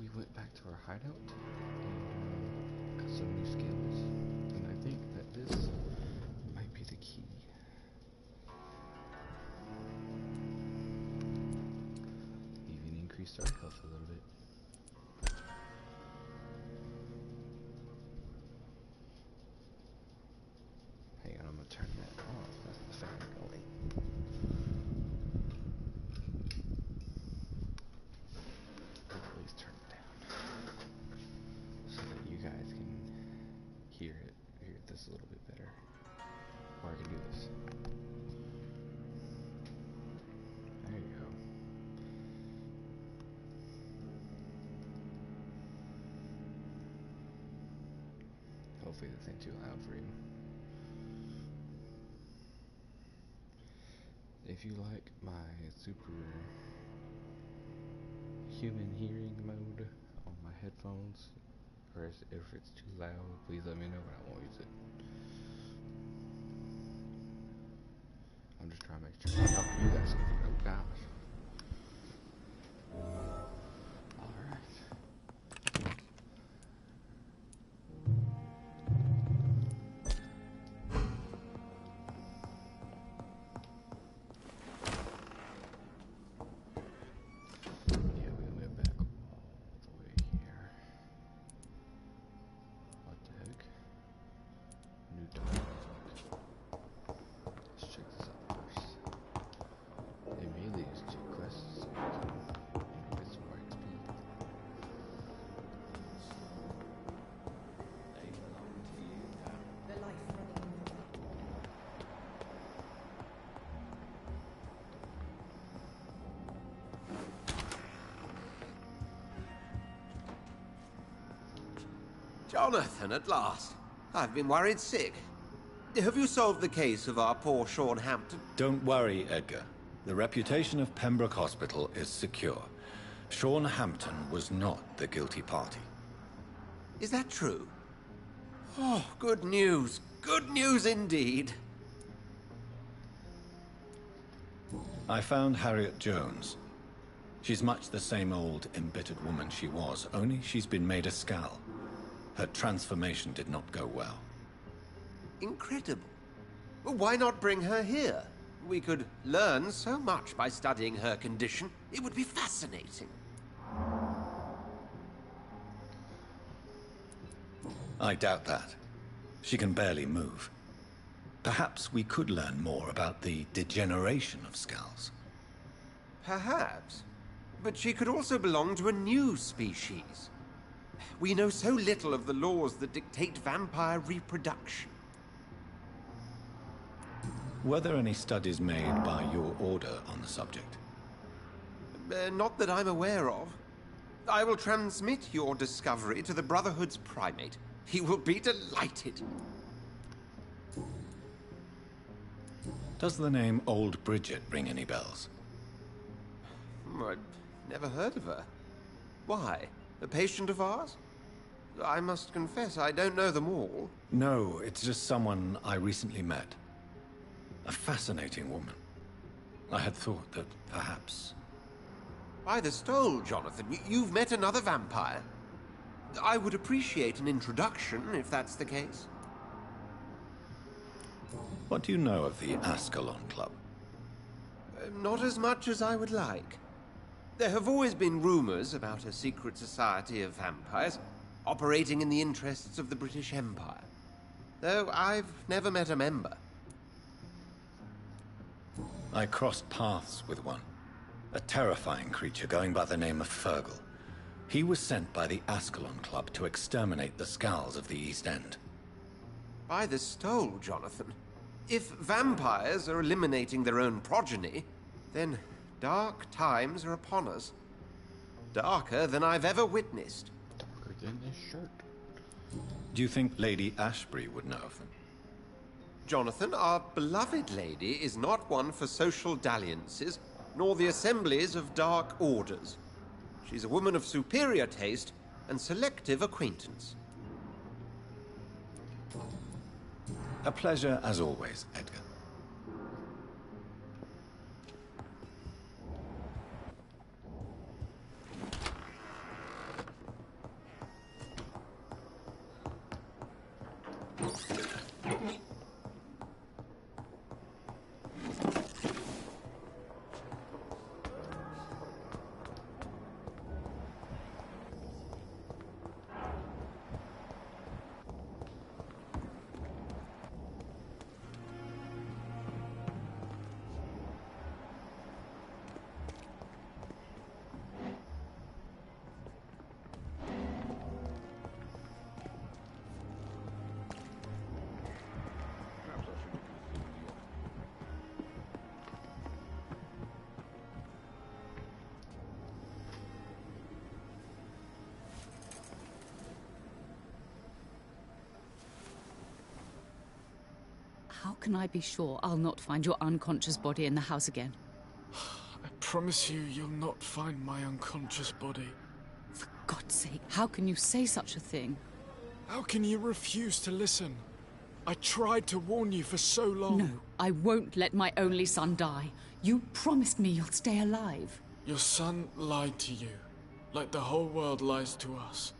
we went back to our hideout and got some new skills, and I think that this might be the key. Even increased our health a little bit. Hang on, I'm gonna turn that off. That's the fan going. Please turn it down so that you guys can hear this a little bit better. Or I can do this. There you go. Hopefully this ain't too loud for you. If you like my super human hearing mode on my headphones, or if it's too loud, please let me know and I won't use it. I'm just trying to make sure you guys can hear. Oh gosh. Jonathan, at last. I've been worried sick. Have you solved the case of our poor Sean Hampton? Don't worry, Edgar. The reputation of Pembroke Hospital is secure. Sean Hampton was not the guilty party. Is that true? Oh, good news. Good news indeed. I found Harriet Jones. She's much the same old, embittered woman she was, only she's been made a Skal. Her transformation did not go well. Incredible. Well, why not bring her here? We could learn so much by studying her condition. It would be fascinating. I doubt that. She can barely move. Perhaps we could learn more about the degeneration of Skals. Perhaps. But she could also belong to a new species. We know so little of the laws that dictate vampire reproduction. Were there any studies made by your order on the subject? Not that I'm aware of. I will transmit your discovery to the Brotherhood's primate. He will be delighted. Does the name Old Bridget ring any bells? I've never heard of her. Why? A patient of ours? I must confess, I don't know them all. No, it's just someone I recently met. A fascinating woman. I had thought that perhaps... By the stole, Jonathan, you've met another vampire. I would appreciate an introduction, if that's the case. What do you know of the Ascalon Club? Not as much as I would like. There have always been rumors about a secret society of vampires operating in the interests of the British Empire, though I've never met a member. I crossed paths with one. A terrifying creature going by the name of Fergal. He was sent by the Ascalon Club to exterminate the Skals of the East End. By the stole, Jonathan. If vampires are eliminating their own progeny, then dark times are upon us. Darker than I've ever witnessed. Darker than this shirt. Do you think Lady Ashbury would know of them? Jonathan, our beloved lady is not one for social dalliances, nor the assemblies of dark orders. She's a woman of superior taste and selective acquaintance. A pleasure as always, Edgar. How can I be sure I'll not find your unconscious body in the house again? I promise you, you'll not find my unconscious body. For God's sake, how can you say such a thing? How can you refuse to listen? I tried to warn you for so long. No, I won't let my only son die. You promised me you'll stay alive. Your son lied to you, like the whole world lies to us.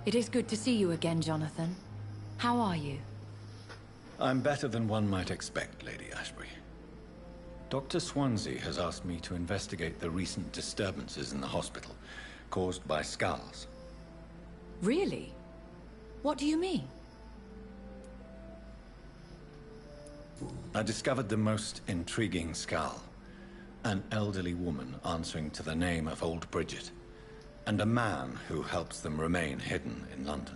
It is good to see you again, Jonathan. How are you? I'm better than one might expect, Lady Ashbury. Dr. Swansea has asked me to investigate the recent disturbances in the hospital, caused by skulls. Really? What do you mean? I discovered the most intriguing skull. An elderly woman answering to the name of Old Bridget, and a man who helps them remain hidden in London.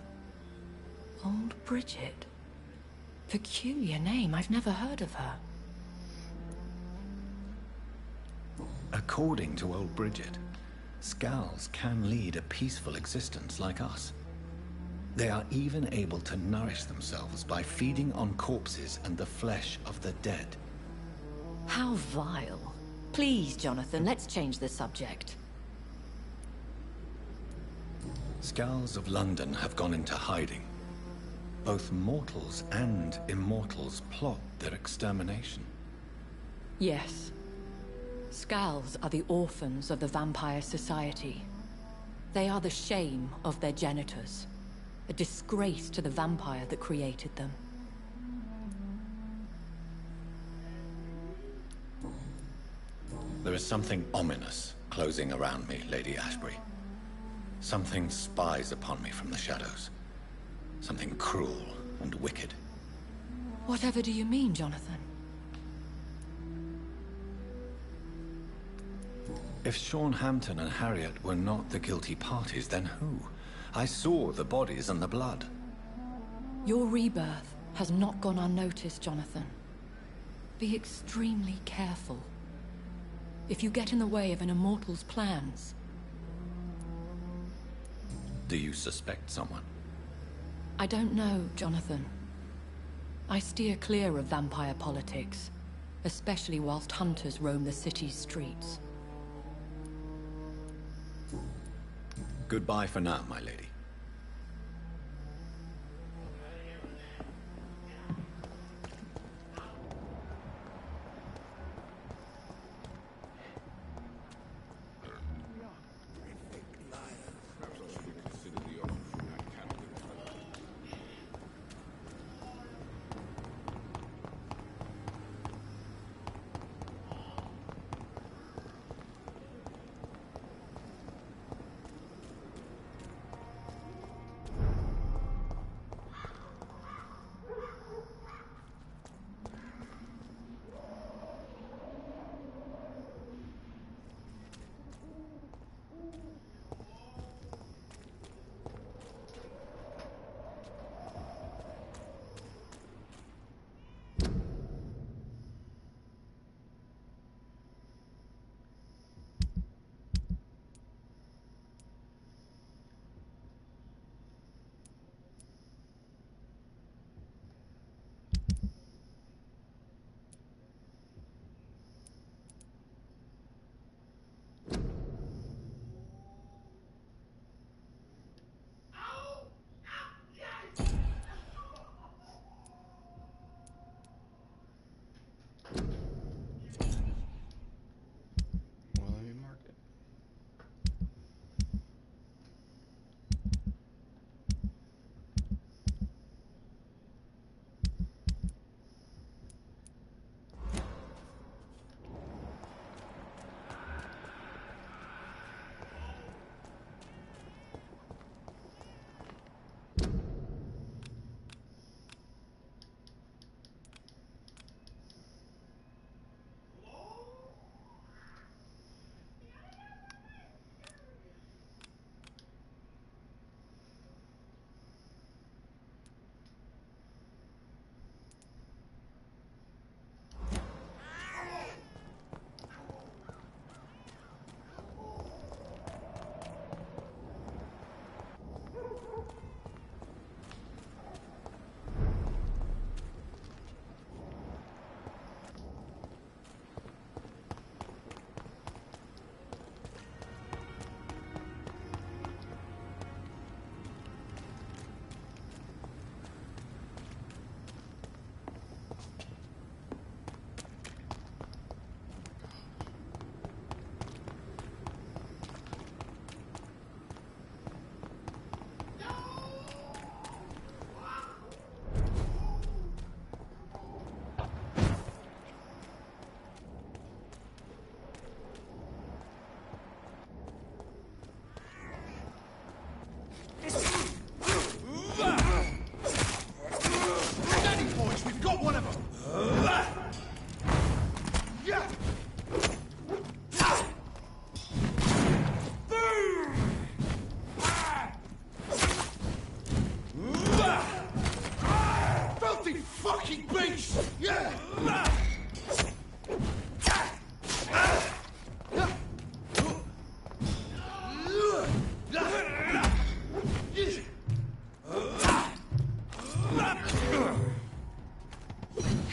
Old Bridget? Peculiar name, I've never heard of her. According to Old Bridget, skulls can lead a peaceful existence like us. They are even able to nourish themselves by feeding on corpses and the flesh of the dead. How vile. Please, Jonathan, let's change the subject. Skulls of London have gone into hiding. Both mortals and immortals plot their extermination. Yes. Skulls are the orphans of the Vampire Society. They are the shame of their genitors. A disgrace to the vampire that created them. There is something ominous closing around me, Lady Ashbury. Something spies upon me from the shadows. Something cruel and wicked. Whatever do you mean, Jonathan? If Sean Hampton and Harriet were not the guilty parties, then who? I saw the bodies and the blood. Your rebirth has not gone unnoticed, Jonathan. Be extremely careful. If you get in the way of an immortal's plans... Do you suspect someone? I don't know, Jonathan. I steer clear of vampire politics, especially whilst hunters roam the city's streets. Goodbye for now, my lady.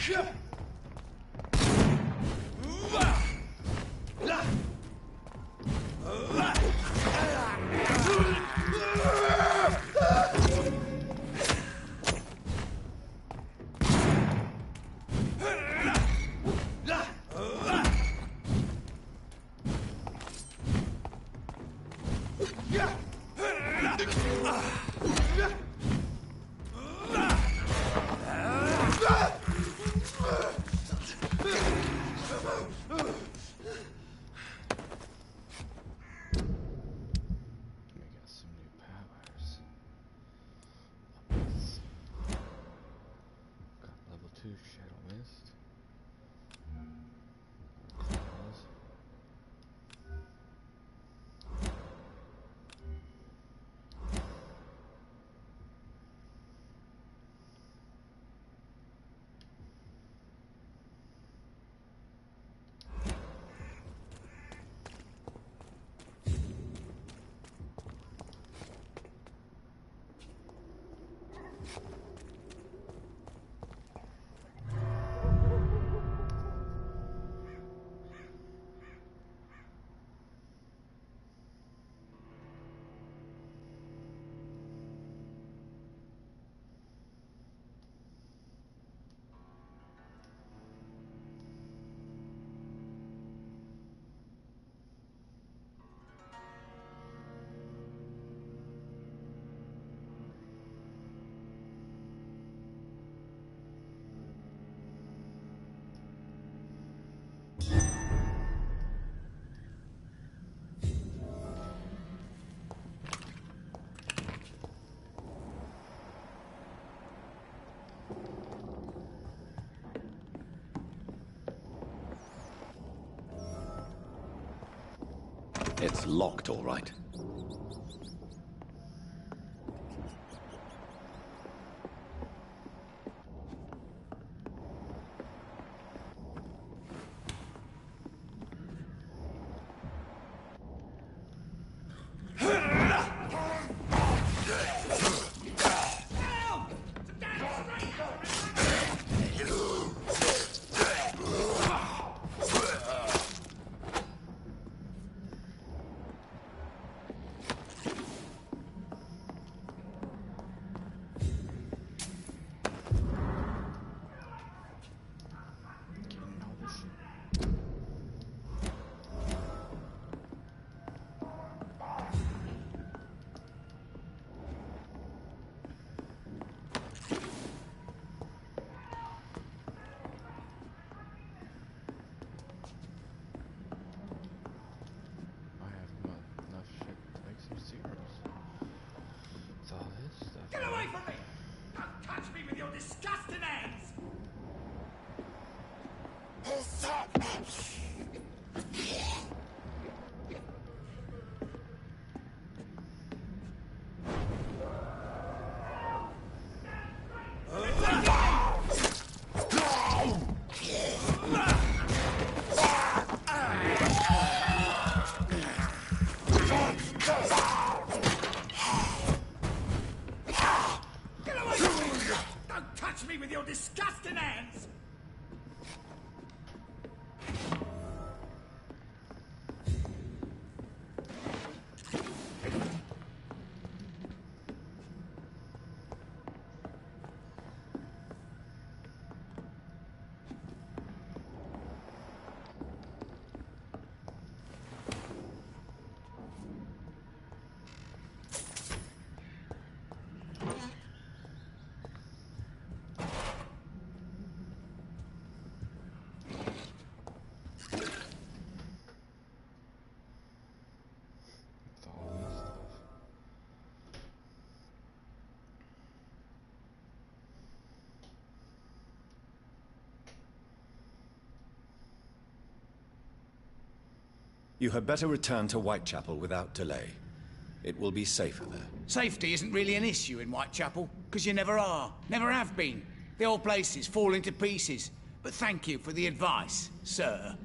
We got some new powers. Up this. Got level 2 Shadow Mist. Claws. It's locked, all right. Getting all this shit. I have enough shit to make some serums. With all this stuff. Get away from me! Don't touch me with your disgusting hands! Get away from me! Don't touch me with your disgusting hands! With all this stuff. You had better return to Whitechapel without delay. It will be safer there. Safety isn't really an issue in Whitechapel, because you never are. Never have been. The old place is falling to pieces. But thank you for the advice, sir.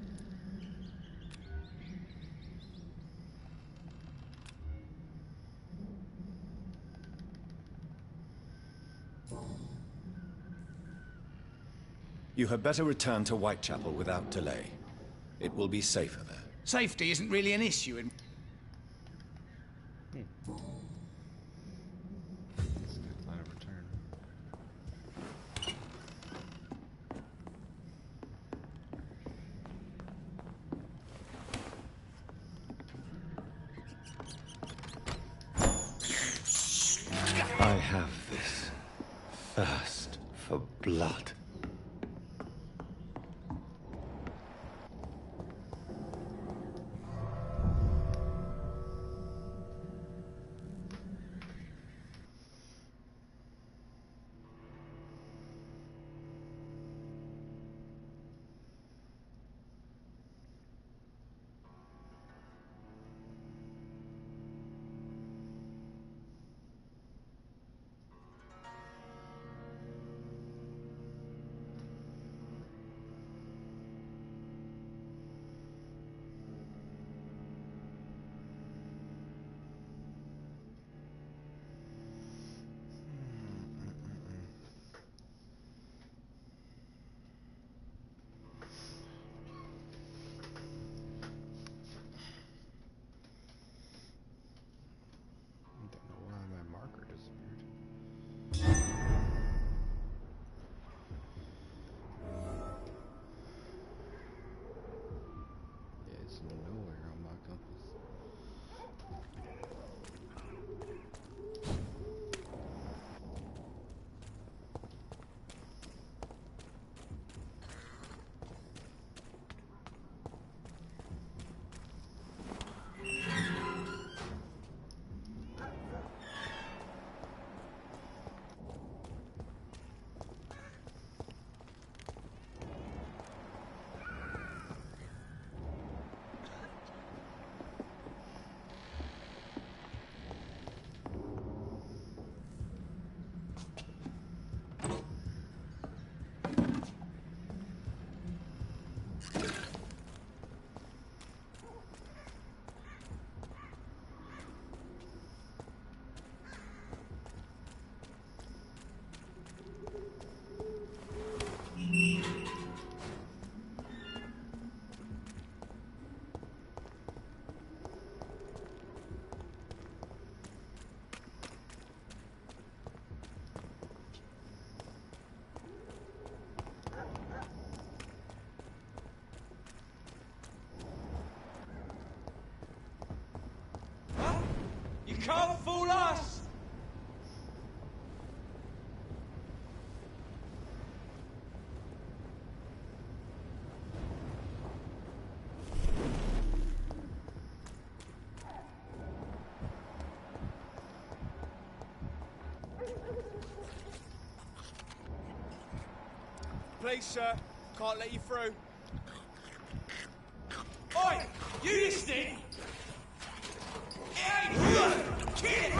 You had better return to Whitechapel without delay. It will be safer there. Safety isn't really an issue in... That's a good line of return. I have this thirst for blood. You can't fool us! Please, sir. Can't let you through. Oi! You listening? It ain't you! Kid!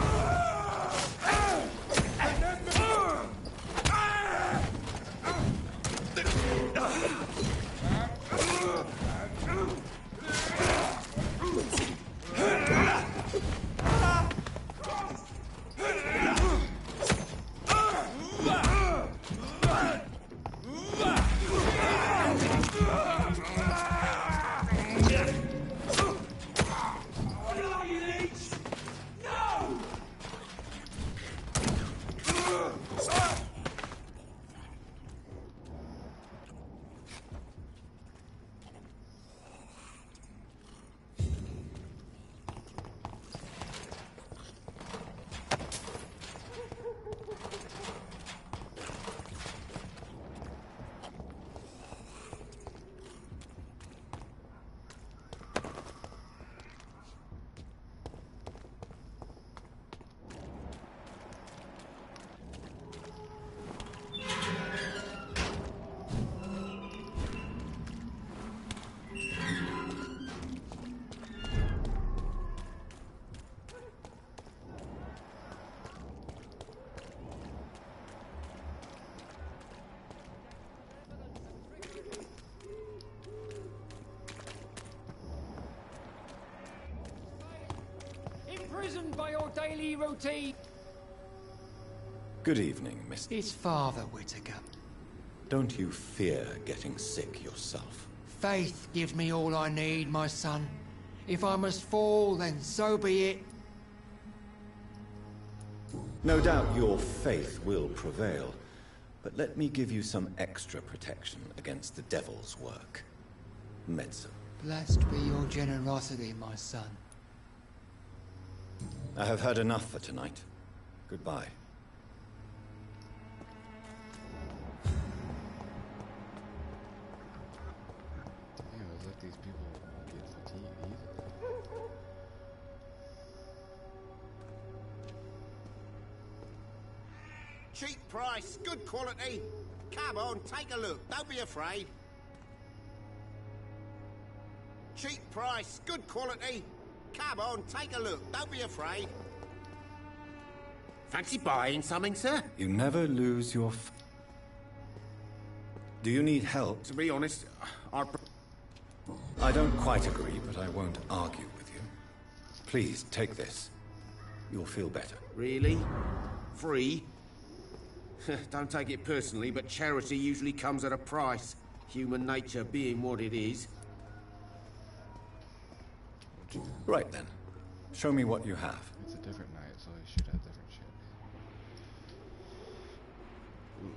Imprisoned by your daily routine. Good evening, Miss... His father, Whittaker. Don't you fear getting sick yourself? Faith gives me all I need, my son. If I must fall, then so be it. No doubt your faith will prevail, but let me give you some extra protection against the devil's work. Medicine. Blessed be your generosity, my son. I have had enough for tonight. Goodbye. Yeah, let's let these people get fatigued easily. Cheap price, good quality. Come on, take a look. Don't be afraid. Cheap price, good quality. Come on, take a look. Don't be afraid. Fancy buying something, sir? You never lose your Do you need help? To be honest, I don't quite agree, but I won't argue with you. Please, take this. You'll feel better. Really? Free? Don't take it personally, but charity usually comes at a price. Human nature being what it is. Right then. Show me what you have. It's a different night, so I should have different shit. Ooh.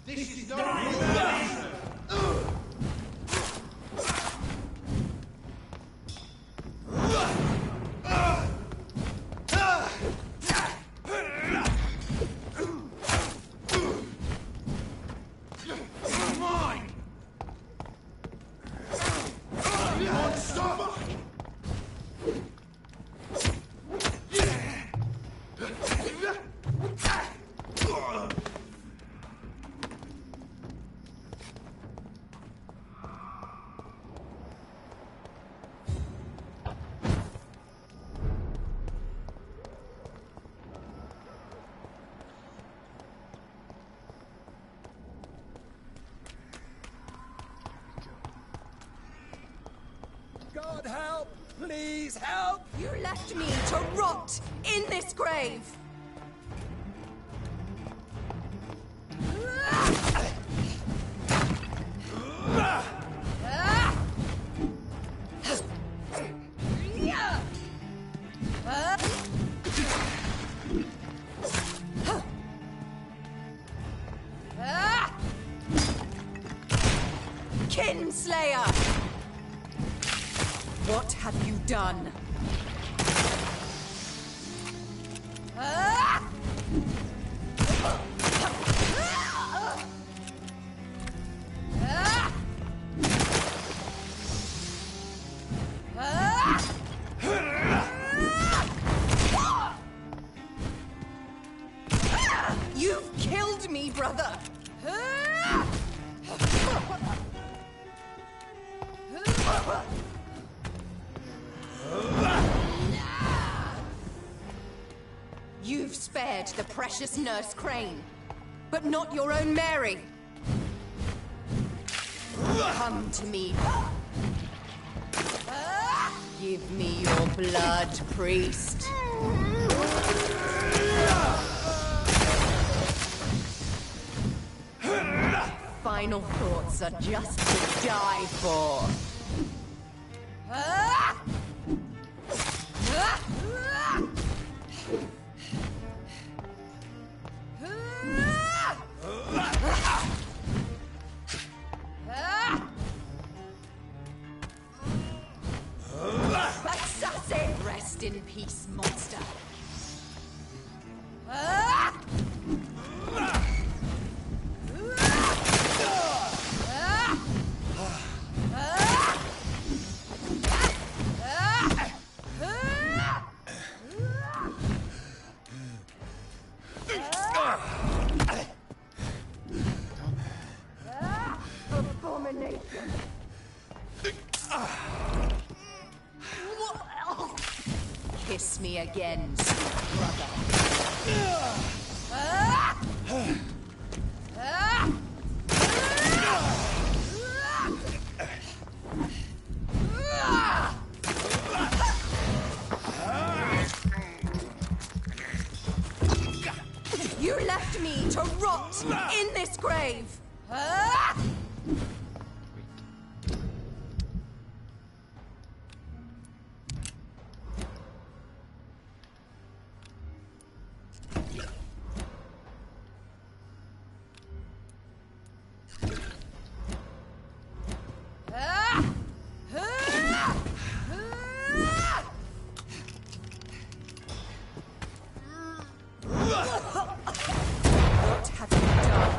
This is not God help! Please help! You left me to rot in this grave! Kinslayer! What have you done? You've killed me, brother! You've spared the precious Nurse Crane, but not your own Mary. Come to me. Give me your blood, priest. Final thoughts are just to die for. Assassin! Rest in peace, monster. Abomination. Kiss me again, sweet brother. You left me to rot in this grave. What have you done?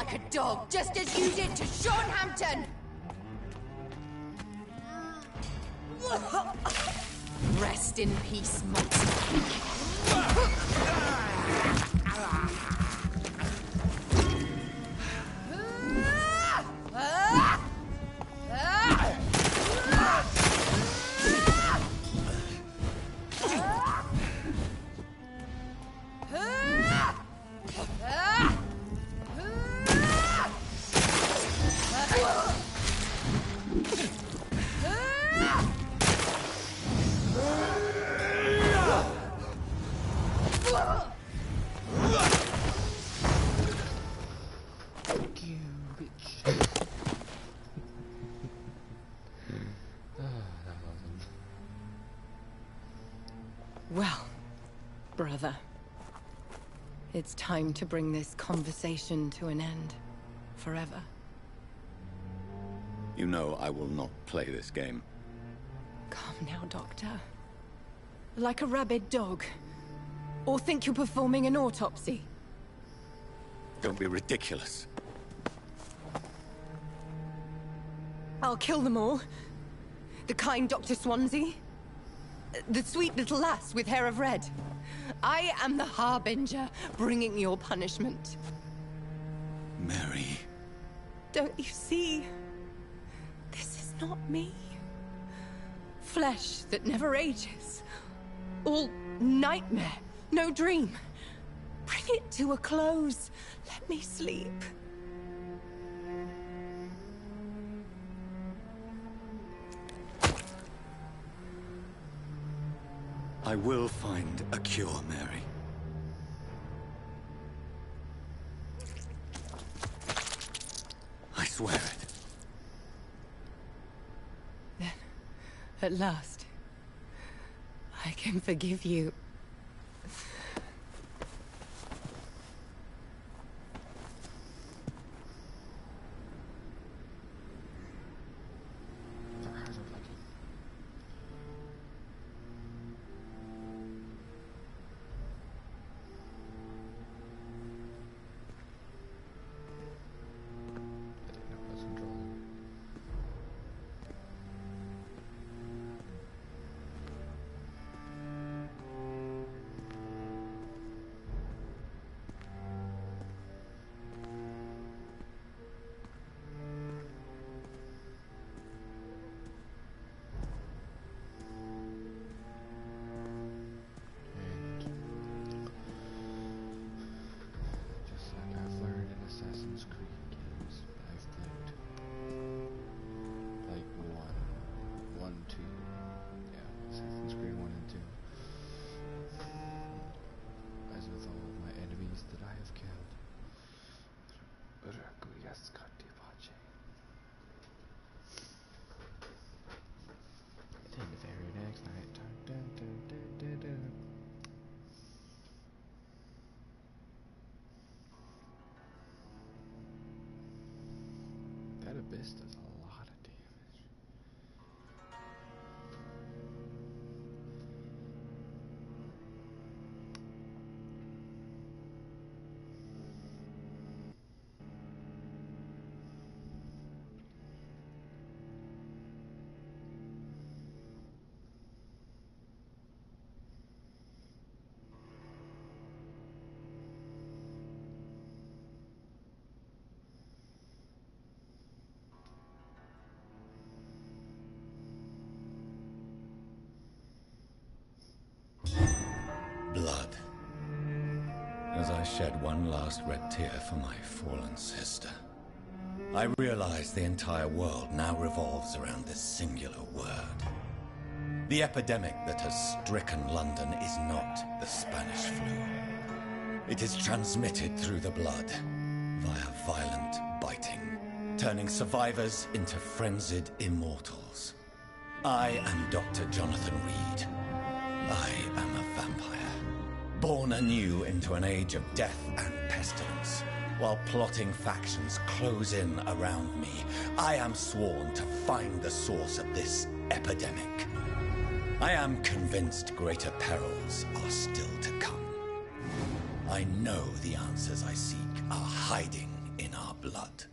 like a dog, just as you did to Sean Hampton! Rest in peace, monster. Well, brother, it's time to bring this conversation to an end. Forever. You know I will not play this game. Calm now, Doctor. Like a rabid dog. Or think you're performing an autopsy. Don't be ridiculous. I'll kill them all. The kind Dr. Swansea. The sweet little lass with hair of red. I am the Harbinger, bringing your punishment. Mary. Don't you see? This is not me. Flesh that never ages. All nightmare, no dream. Bring it to a close. Let me sleep. I will find a cure, Mary. I swear it. Then, at last, I can forgive you. That abyss does a lot of damage. Blood. As I shed one last red tear for my fallen sister, I realize the entire world now revolves around this singular word. The epidemic that has stricken London is not the Spanish flu. It is transmitted through the blood, via violent biting, turning survivors into frenzied immortals. I am Dr. Jonathan Reed. I am a vampire, born anew into an age of death and pestilence. While plotting factions close in around me, I am sworn to find the source of this epidemic. I am convinced greater perils are still to come. I know the answers I seek are hiding in our blood.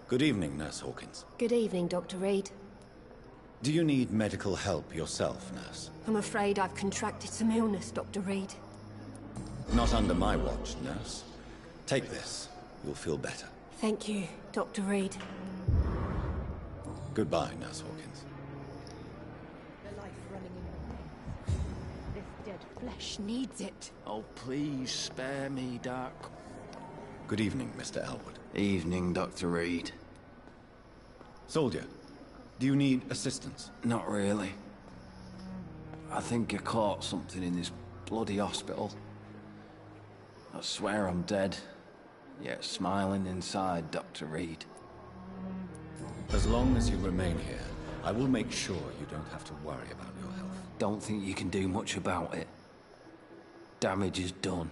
Good evening, Nurse Hawkins. Good evening, Dr. Reed. Do you need medical help yourself, Nurse? I'm afraid I've contracted some illness, Dr. Reed. Not under my watch, Nurse. Take this. You'll feel better. Thank you, Dr. Reed. Goodbye, Nurse Hawkins. The life running in your veins. This dead flesh needs it. Oh, please spare me, Doc. Good evening, Mr. Elwood. Evening, Dr. Reed. Soldier, do you need assistance? Not really. I think I caught something in this bloody hospital. I swear I'm dead, yet smiling inside, Dr. Reed. As long as you remain here, I will make sure you don't have to worry about your health. Don't think you can do much about it. Damage is done.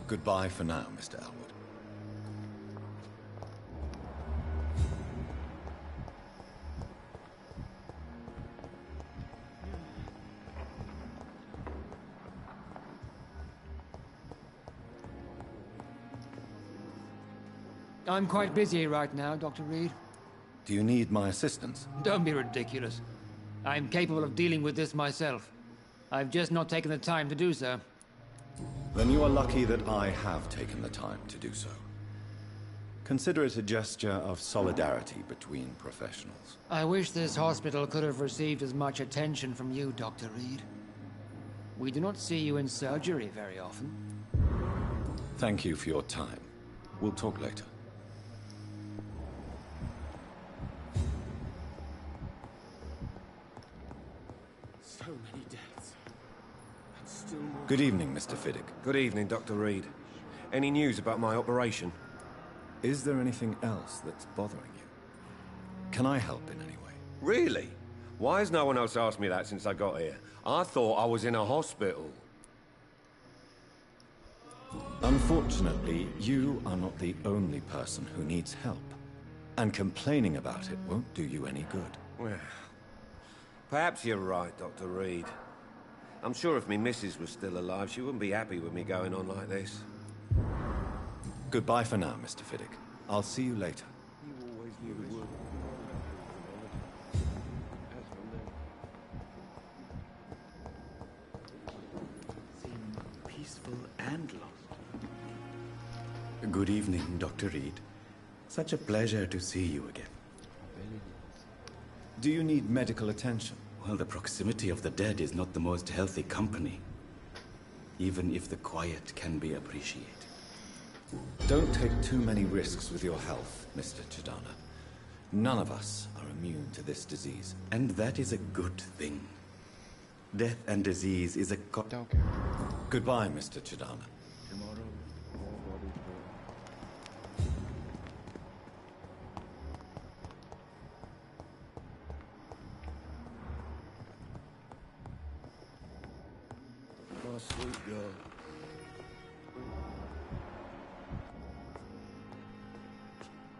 Goodbye for now, Mr. Elwood. I'm quite busy right now, Dr. Reed. Do you need my assistance? Don't be ridiculous. I'm capable of dealing with this myself. I've just not taken the time to do so. Then you are lucky that I have taken the time to do so. Consider it a gesture of solidarity between professionals. I wish this hospital could have received as much attention from you, Dr. Reed. We do not see you in surgery very often. Thank you for your time. We'll talk later. So many deaths. And still more. Good evening, Mr. Fiddick. Good evening, Dr. Reed. Any news about my operation? Is there anything else that's bothering you? Can I help in any way? Really? Why has no one else asked me that since I got here? I thought I was in a hospital. Unfortunately, you are not the only person who needs help. And complaining about it won't do you any good. Well, perhaps you're right, Dr. Reed. I'm sure if me missus was still alive, she wouldn't be happy with me going on like this. Goodbye for now, Mr. Fiddick. I'll see you later. You always knew it would. Seem peaceful and lost. Good evening, Dr. Reed. Such a pleasure to see you again. Do you need medical attention? Well, the proximity of the dead is not the most healthy company, even if the quiet can be appreciated. Don't take too many risks with your health, Mr. Chidana. None of us are immune to this disease. And that is a good thing. Death and disease is a Goodbye, Mr. Chidana. Tomorrow, more bodies My sweet girl.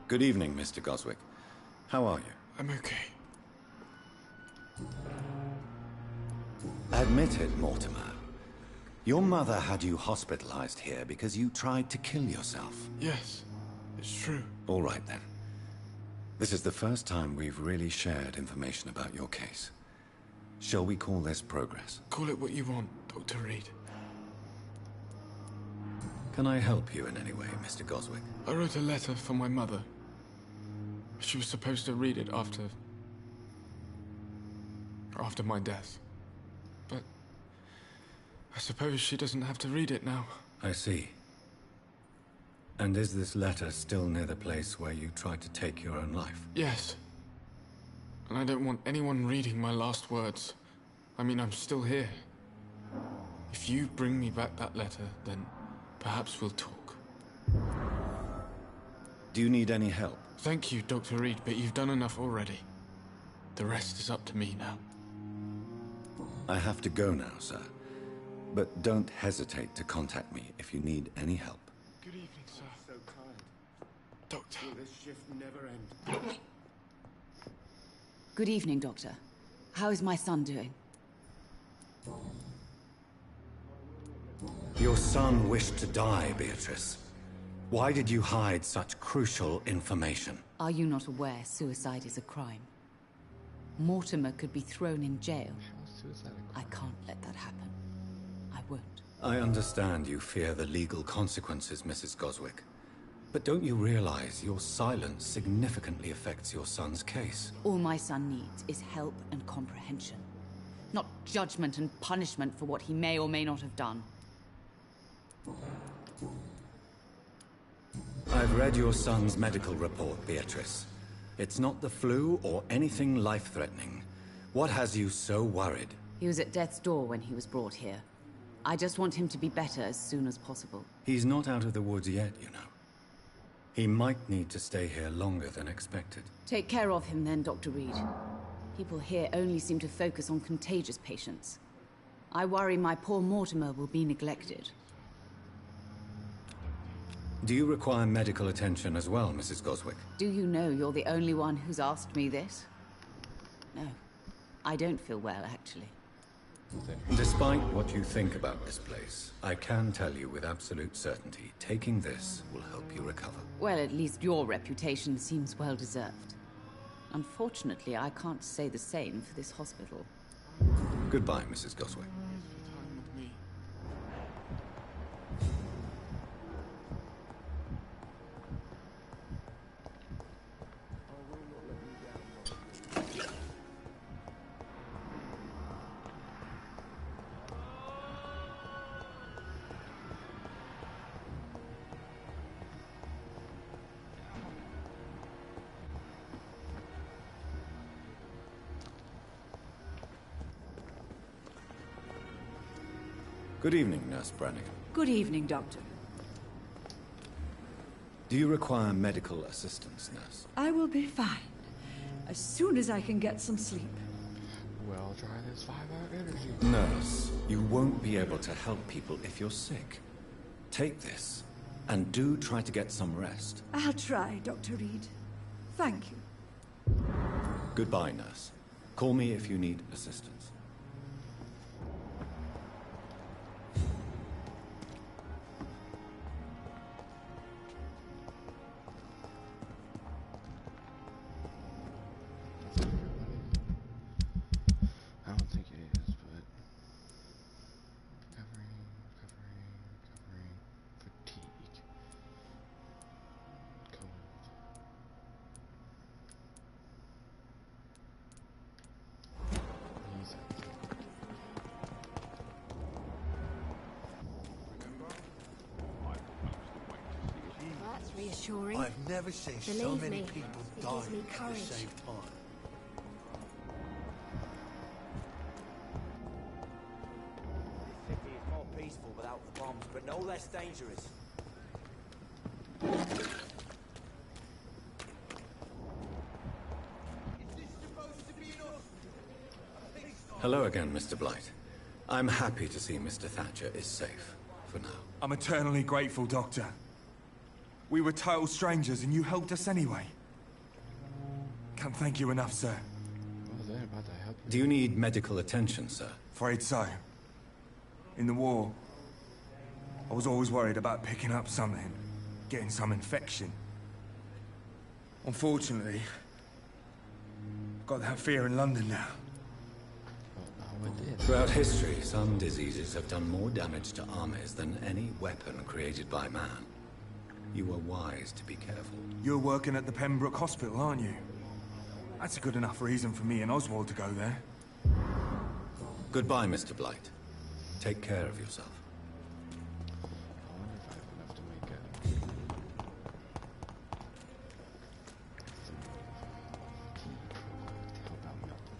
Good evening, Mr. Goswick. How are you? I'm okay. Admit it, Mortimer. Your mother had you hospitalized here because you tried to kill yourself. Yes, it's true. All right, then. This is the first time we've really shared information about your case. Shall we call this progress? Call it what you want, Dr. Reed. Can I help you in any way, Mr. Goswick? I wrote a letter for my mother. She was supposed to read it after my death. But I suppose she doesn't have to read it now. I see. And is this letter still near the place where you tried to take your own life? Yes. And I don't want anyone reading my last words. I mean, I'm still here. If you bring me back that letter, then perhaps we'll talk. Do you need any help? Thank you, Dr. Reed, but you've done enough already. The rest is up to me now. I have to go now, sir. But don't hesitate to contact me if you need any help. Good evening, sir. So tired. Doctor. Will this shift never end? Good evening, Doctor. How is my son doing? Your son wished to die, Beatrice. Why did you hide such crucial information? Are you not aware suicide is a crime? Mortimer could be thrown in jail. I can't let that happen. I won't. I understand you fear the legal consequences, Mrs. Goswick. But don't you realize your silence significantly affects your son's case? All my son needs is help and comprehension. Not judgment and punishment for what he may or may not have done. I've read your son's medical report, Beatrice. It's not the flu or anything life-threatening. What has you so worried? He was at death's door when he was brought here. I just want him to be better as soon as possible. He's not out of the woods yet, you know. He might need to stay here longer than expected. Take care of him then, Dr. Reed. People here only seem to focus on contagious patients. I worry my poor Mortimer will be neglected. Do you require medical attention as well, Mrs. Goswick? Do you know you're the only one who's asked me this? No. I don't feel well, actually. Despite what you think about this place, I can tell you with absolute certainty, taking this will help you recover. Well, at least your reputation seems well deserved. Unfortunately, I can't say the same for this hospital. Goodbye, Mrs. Goswick. Good evening, Nurse Brannigan. Good evening, Doctor. Do you require medical assistance, Nurse? I will be fine. As soon as I can get some sleep. Well, try this 5-hour energy. Nurse, you won't be able to help people if you're sick. Take this, and do try to get some rest. I'll try, Dr. Reed. Thank you. Goodbye, Nurse. Call me if you need assistance. I don't think it is, but recovering, fatigue, cold. Easy. That's reassuring. I've never seen so Believe many me, people it die gives me at the courage. same time. This city is more peaceful without the bombs, but no less dangerous. Hello again, Mr. Blight. I'm happy to see Mr. Thatcher is safe, for now. I'm eternally grateful, Doctor. We were total strangers and you helped us anyway. Can't thank you enough, sir. What was that about to help you? Do you need medical attention, sir? Afraid so. In the war, I was always worried about picking up something, getting some infection. Unfortunately, I've got that fear in London now. Throughout history, some diseases have done more damage to armies than any weapon created by man. You were wise to be careful. You're working at the Pembroke Hospital, aren't you? That's a good enough reason for me and Oswald to go there. Goodbye, Mr. Blight. Take care of yourself. I wonder if I have enough to make a to help out Milton.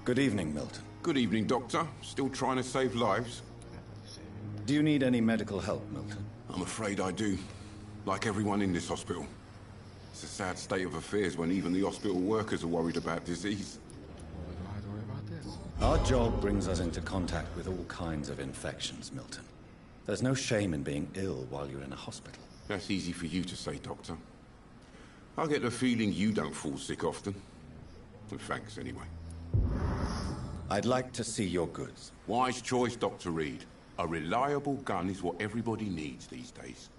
Good evening, Milton. Good evening, Doctor. Still trying to save lives? Do you need any medical help, Milton? I'm afraid I do. Like everyone in this hospital. It's a sad state of affairs when even the hospital workers are worried about disease. Well, we don't have to worry about this. Our job brings us into contact with all kinds of infections, Milton. There's no shame in being ill while you're in a hospital. That's easy for you to say, Doctor. I get the feeling you don't fall sick often. Well, thanks, anyway. I'd like to see your goods. Wise choice, Dr. Reed. A reliable gun is what everybody needs these days.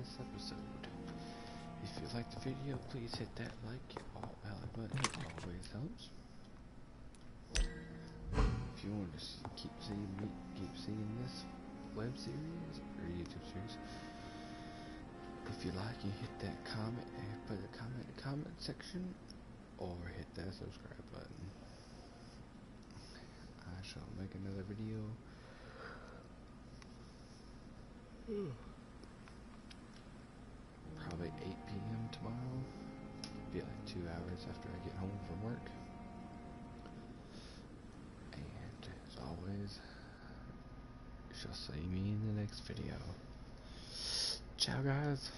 this episode. If you liked the video, please hit that like or bell button. It always helps. If you want to keep seeing this web series or YouTube series, if you like, you hit that comment and put a comment in the comment section, or hit that subscribe button. I shall make another video. Probably 8 p.m. tomorrow. Be like 2 hours after I get home from work. And as always, you shall see me in the next video. Ciao, guys.